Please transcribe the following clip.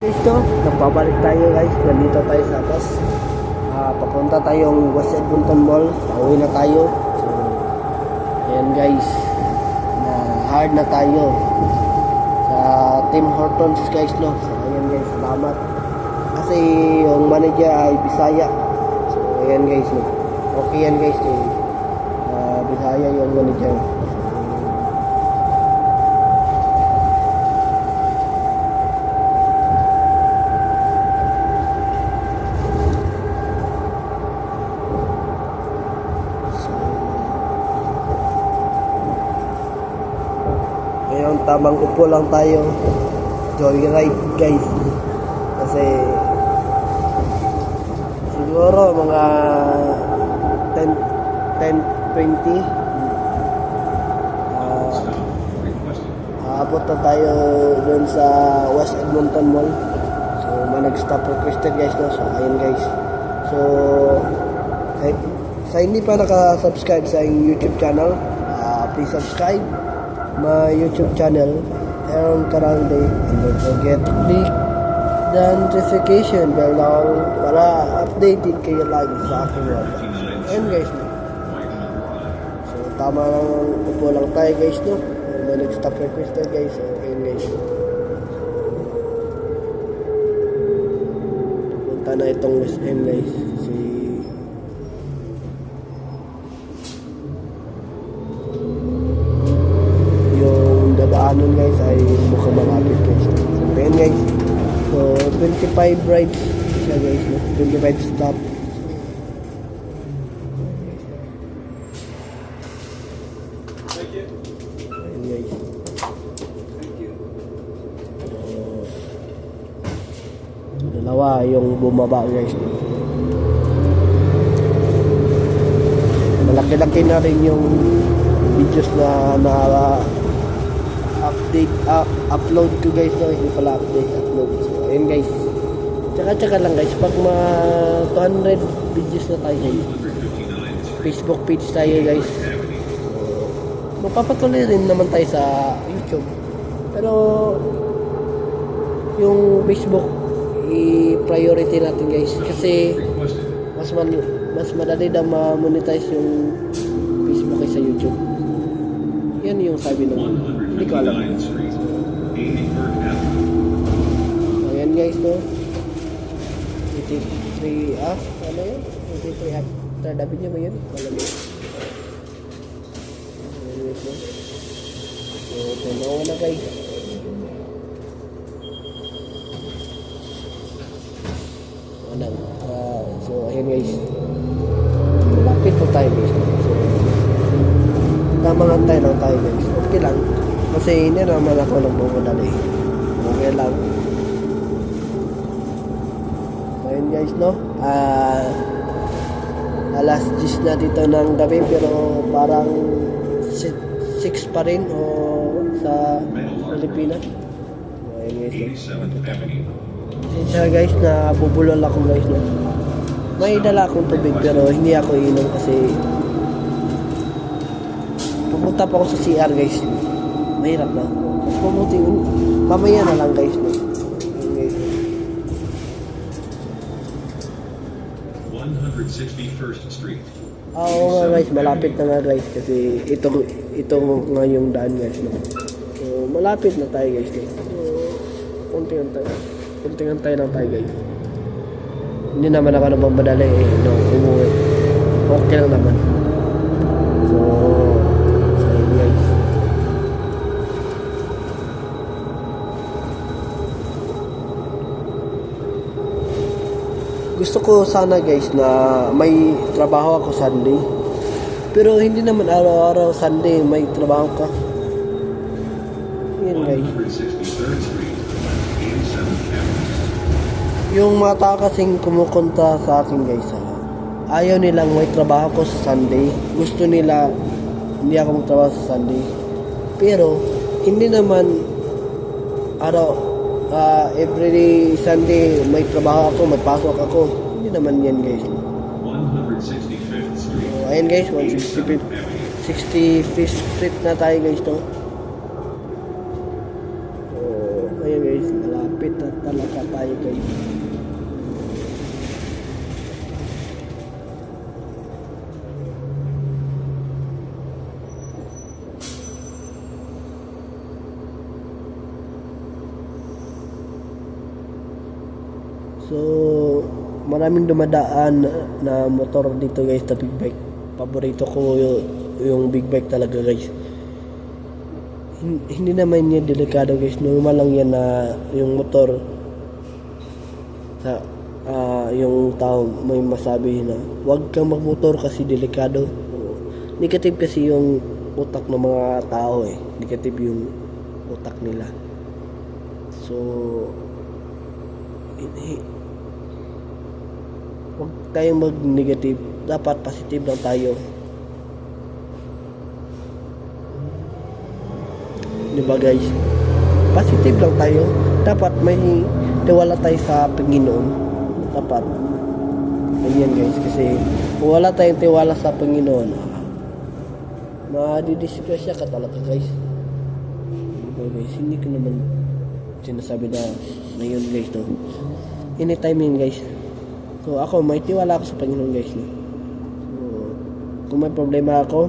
Ito, nagbabalik tayo guys. Nandito tayo sa bus. Papunta tayong West Edmonton Mall. Pauwi na tayo. So, ayan guys. Na hard na tayo sa Tim Hortons guys, no. So, ayan guys, salamat. Kasi yung manager ay Bisaya. So, ayan guys, no. Okay yan guys, no. Bisaya yung manager. Ngayon, tamang upo lang tayo. Joyride guys. Kasi siguro mga 10-20 aabot na tayo dun sa West Edmonton Mall. So may nag-stop requested guys, no? So ayun guys. So sa hindi pa naka-subscribe sa YouTube channel, please subscribe my YouTube channel, Aaron Karangde, and don't forget to click the notification bell down para updated kayo lagi sa aking vlog. Ayan guys, no? So tama lang, upo lang tayo guys, no? May nag-stop requested guys. So ayan guys, punta na itong West End guys. Dadaanan guys ay mukhang malapit guys. So ayan guys. So 25 rides siya guys, no? 25 stop. Ayan guys. Dalawa yung bumaba guys. Malaki-laki na rin yung videos na upload ko guys, no? Hindi pala upload. So ayun guys, tsaka lang guys, pag 200 videos na tayo guys, Facebook page tayo guys, mapapatuloy rin naman tayo sa YouTube, pero yung Facebook i-priority natin guys, kasi mas madali na ma-monetize yung Facebook kaysa YouTube. Yan yung sabi naman. Hindi ko alam. Ayan guys, no? 83, ano yun? 83 after dabi niya ba yun? Alam mo. Ayan guys, no? So, tunawa na guys. So, ayan guys. Lapit po tayo guys. So, tamang antay lang tayo guys. Okay lang. Kasi hindi naman ako nagmamadali. Okay lang. So yun guys, no? Alas 10 na dito ng gabi, pero parang 6 pa rin o sa Pilipinas. So yun guys, no? Siya guys, na bubulol ako guys, no? May dala akong tubig pero hindi ako inom kasi pupunta pa ako sa CR guys. Mahirap na. Mas mabuti mamaya na lang guys, no? Okay. 161st Street. Oo nga guys, malapit na nga guys kasi ito nga yung daan guys, no? So malapit na tayo guys, no? So kunting tayo lang tayo guys. Hindi naman ako nagmamadali no? Umuwi. Okay lang naman. So ayun guys. Gusto ko sana guys na may trabaho ako Sunday. Pero hindi naman araw-araw Sunday may trabaho ka. Yan guys. Yung mga tao kasing kumukonta sa akin guys, ayaw nilang may trabaho ko sa Sunday. Gusto nila hindi ako magtrabaho sa Sunday. Pero hindi naman every Sunday may trabaho ako, may pasok ako. Hindi naman yan guys. 165th Street. So, ayan guys, 65th Street na tayo guys, to. So, ayan guys, malapit. malupit na talaga tayo guys. So, maraming dumadaan na motor dito guys na big bike. Paborito ko yung big bike talaga guys. Hindi naman yan delikado guys. Normal lang yan na yung motor sa yung tao may masabi na huwag kang magmotor kasi delikado. Negative kasi yung utak ng mga tao eh. Negative yung utak nila. So, huwag tayong mag-negative. Dapat positive lang tayo. Diba guys? Positive lang tayo. Dapat may tiwala tayo sa Panginoon. Dapat. Ganyan guys. Kasi kung wala tayong tiwala sa Panginoon, madidisgrasya ka talaga guys. Diba guys? Hindi ko naman sinasabi na ngayon guys to. Anytime yun guys. So ako may tiwala ako sa Panginoon guys. No? So, kung may problema ako,